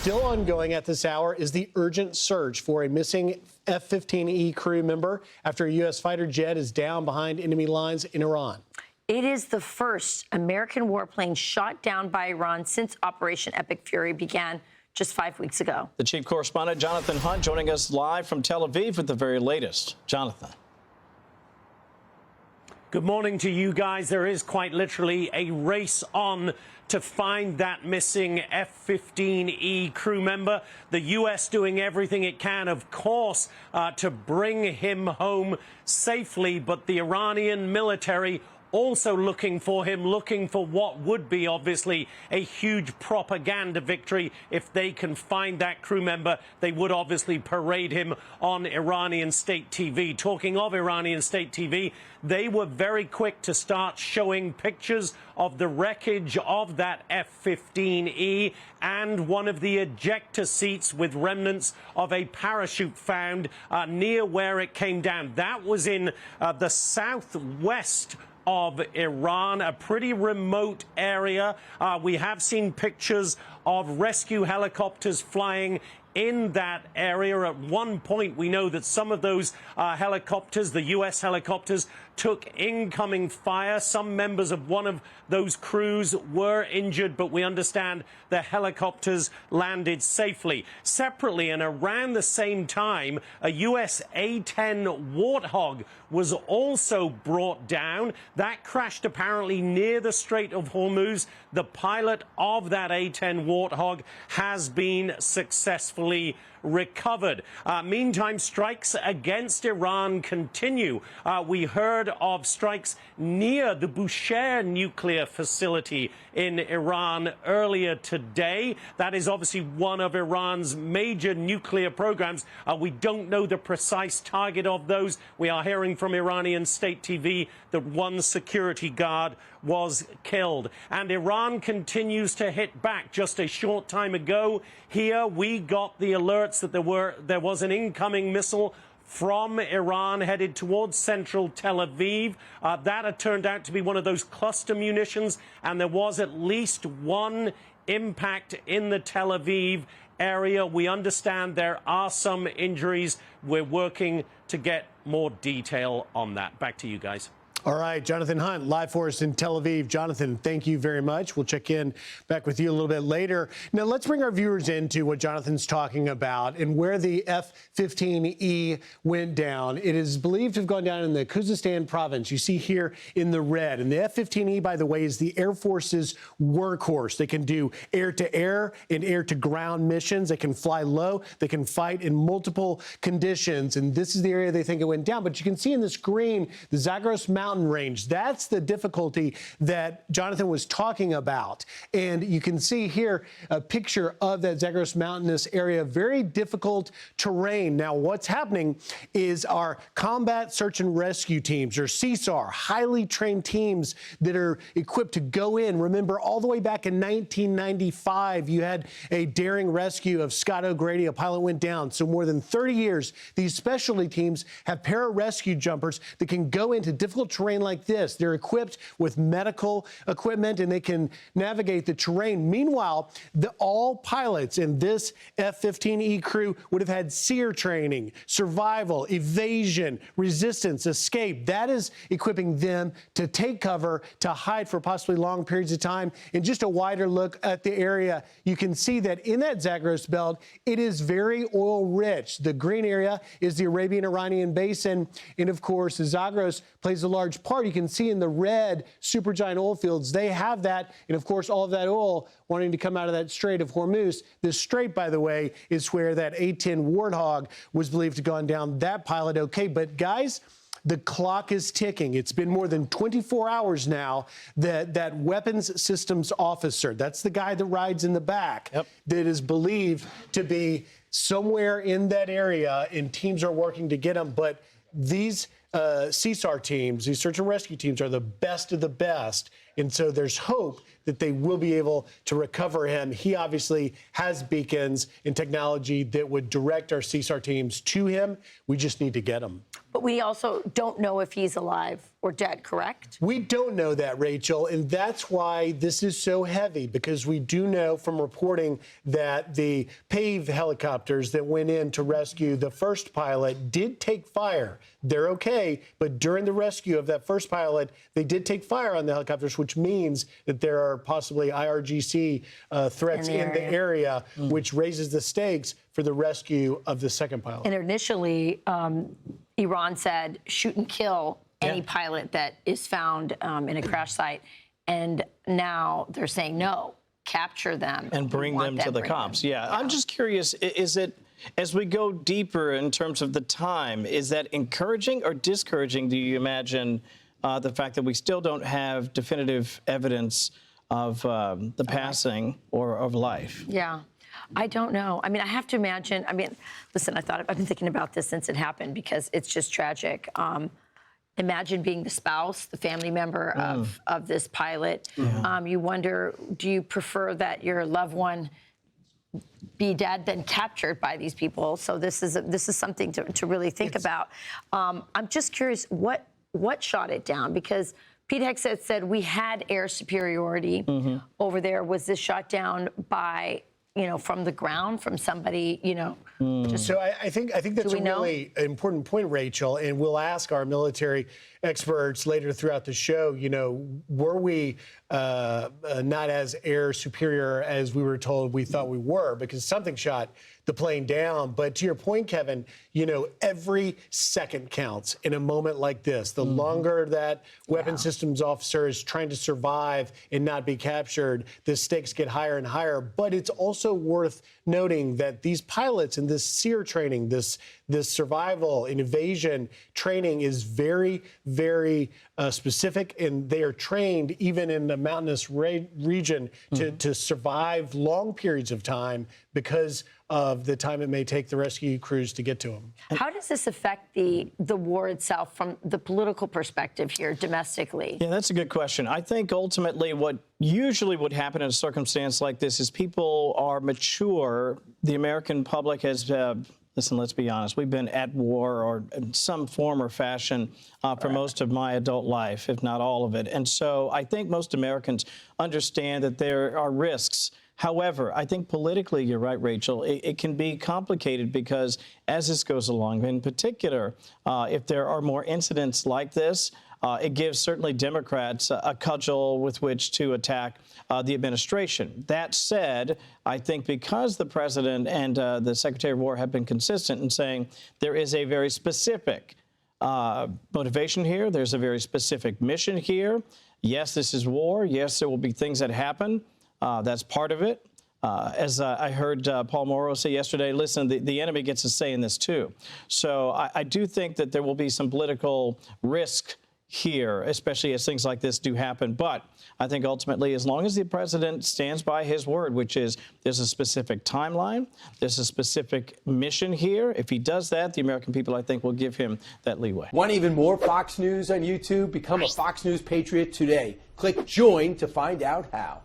Still ongoing at this hour is the urgent search for a missing F-15E crew member after a U.S. fighter jet is down behind enemy lines in Iran. It is the first American warplane shot down by Iran since Operation Epic Fury began just 5 weeks ago. The chief correspondent, Jonathan Hunt, joining us live from Tel Aviv with the very latest. Jonathan. Good morning to you guys. There is quite literally a race on to find that missing F-15E crew member. The U.S. doing everything it can, of course, to bring him home safely, but the Iranian military also looking for him, looking for what would be obviously a huge propaganda victory. If they can find that crew member, they would obviously parade him on Iranian state TV. Talking of Iranian state TV, they were very quick to start showing pictures of the wreckage of that F-15E and one of the ejector seats with remnants of a parachute found near where it came down. That was in the southwest of Iran, a pretty remote area. We have seen pictures of rescue helicopters flying in that area. At one point, we know that some of those helicopters, the U.S. helicopters, took incoming fire. Some members of one of those crews were injured, but we understand the helicopters landed safely. Separately, and around the same time, a U.S. A-10 Warthog was also brought down. That crashed apparently near the Strait of Hormuz. The pilot of that A-10 Warthog has been successfully recovered. Meantime, strikes against Iran continue. We heard of strikes near the Bushehr nuclear facility in Iran earlier today. That is obviously one of Iran's major nuclear programs. We don't know the precise target of those. We are hearing from Iranian state TV that one security guard was killed. And Iran continues to hit back. Just a short time ago, here we got the alerts that there was an incoming missile from Iran headed towards central Tel Aviv. That had turned out to be one of those cluster munitions, and there was at least one impact in the Tel Aviv area. We understand there are some injuries. We're working to get more detail on that. Back to you guys. All right, Jonathan Hunt, live for us in Tel Aviv. Jonathan, thank you very much. We'll check in back with you a little bit later. Now, let's bring our viewers into what Jonathan's talking about and where the F-15E went down. It is believed to have gone down in the Khuzestan province. You see here in the red. And the F-15E, by the way, is the Air Force's workhorse. They can do air-to-air and air-to-ground missions. They can fly low. They can fight in multiple conditions. And this is the area they think it went down. But you can see in this green, the Zagros Mountain range. That's the difficulty that Jonathan was talking about. And you can see here a picture of that Zagros mountainous area, very difficult terrain. Now, what's happening is our combat search and rescue teams, or CSAR, highly trained teams that are equipped to go in. Remember, all the way back in 1995, you had a daring rescue of Scott O'Grady. A pilot went down. So more than 30 years, these specialty teams have para-rescue jumpers that can go into difficult terrain like this. They're equipped with medical equipment and they can navigate the terrain. Meanwhile, all pilots in this F-15E crew would have had SEER training, survival, evasion, resistance, escape. That is equipping them to take cover, to hide for possibly long periods of time. In just a wider look at the area, you can see that in that Zagros belt, it is very oil rich. The green area is the Arabian-Iranian basin. And of course, Zagros plays a large part. You can see in the red supergiant oil fields, they have that. And of course, all of that oil wanting to come out of that Strait of Hormuz. This strait, by the way, is where that A-10 Warthog was believed to have gone down. That pilot, okay. But guys, the clock is ticking. It's been more than 24 hours now that that weapons systems officer, that's the guy that rides in the back, that is believed to be somewhere in that area, and teams are working to get him. But these CSAR teams, these search and rescue teams, are the best of the best. And so there's hope that they will be able to recover him. He obviously has beacons and technology that would direct our CSAR teams to him. We just need to get him. But we also don't know if he's alive. or dead, correct? We don't know that, Rachel, and that's why this is so heavy, because we do know from reporting that the PAVE helicopters that went in to rescue the first pilot did take fire. They're okay, but during the rescue of that first pilot, they did take fire on the helicopters, which means that there are possibly IRGC threats in the area, which raises the stakes for the rescue of the second pilot. And initially, Iran said shoot and kill any pilot that is found in a crash site. And now they're saying no, capture them. And bring them to the cops. Yeah. I'm just curious, is it, as we go deeper in terms of the time, is that encouraging or discouraging, do you imagine, the fact that we still don't have definitive evidence of the passing or of life? Yeah. I don't know. I mean, I have to imagine. I mean, listen, I've been thinking about this since it happened because it's just tragic. Imagine being the spouse, the family member of this pilot. You wonder, do you prefer that your loved one be dead than captured by these people? So this is something to really think about. I'm just curious, what shot it down? Because Pete Hegseth said we had air superiority over there. Was this shot down by, from the ground, from somebody, So I think that's a really important point, Rachel, and we'll ask our military experts later throughout the show, were we not as air superior as we were told we thought we were, because something shot the plane down. But to your point, Kevin, every second counts in a moment like this. The longer that weapons systems officer is trying to survive and not be captured, the stakes get higher and higher. But it's also worth noting that these pilots and this SEER training, this survival and evasion training is very, very specific, and they are trained even in the mountainous region to survive long periods of time because of the time it may take the rescue crews to get to them. How does this affect the war itself from the political perspective here domestically? Yeah, that's a good question. I think ultimately what usually would happen in a circumstance like this is people are mature. The American public has listen, let's be honest. We've been at war or in some form or fashion for most of my adult life, if not all of it. And so I think most Americans understand that there are risks. However, I think politically, you're right, Rachel, it can be complicated because as this goes along, in particular, if there are more incidents like this, it gives certainly Democrats a cudgel with which to attack the administration. That said, I think because the president and the Secretary of War have been consistent in saying there is a very specific motivation here, there's a very specific mission here. Yes, this is war. Yes, there will be things that happen. That's part of it. As I heard Paul Morrow say yesterday, listen, the enemy gets a say in this too. So I do think that there will be some political risk here, especially as things like this do happen. But I think ultimately, as long as the president stands by his word, which is there's a specific timeline, there's a specific mission here. If he does that, the American people, I think, will give him that leeway. Want even more Fox News on YouTube? Become a Fox News Patriot today. Click join to find out how.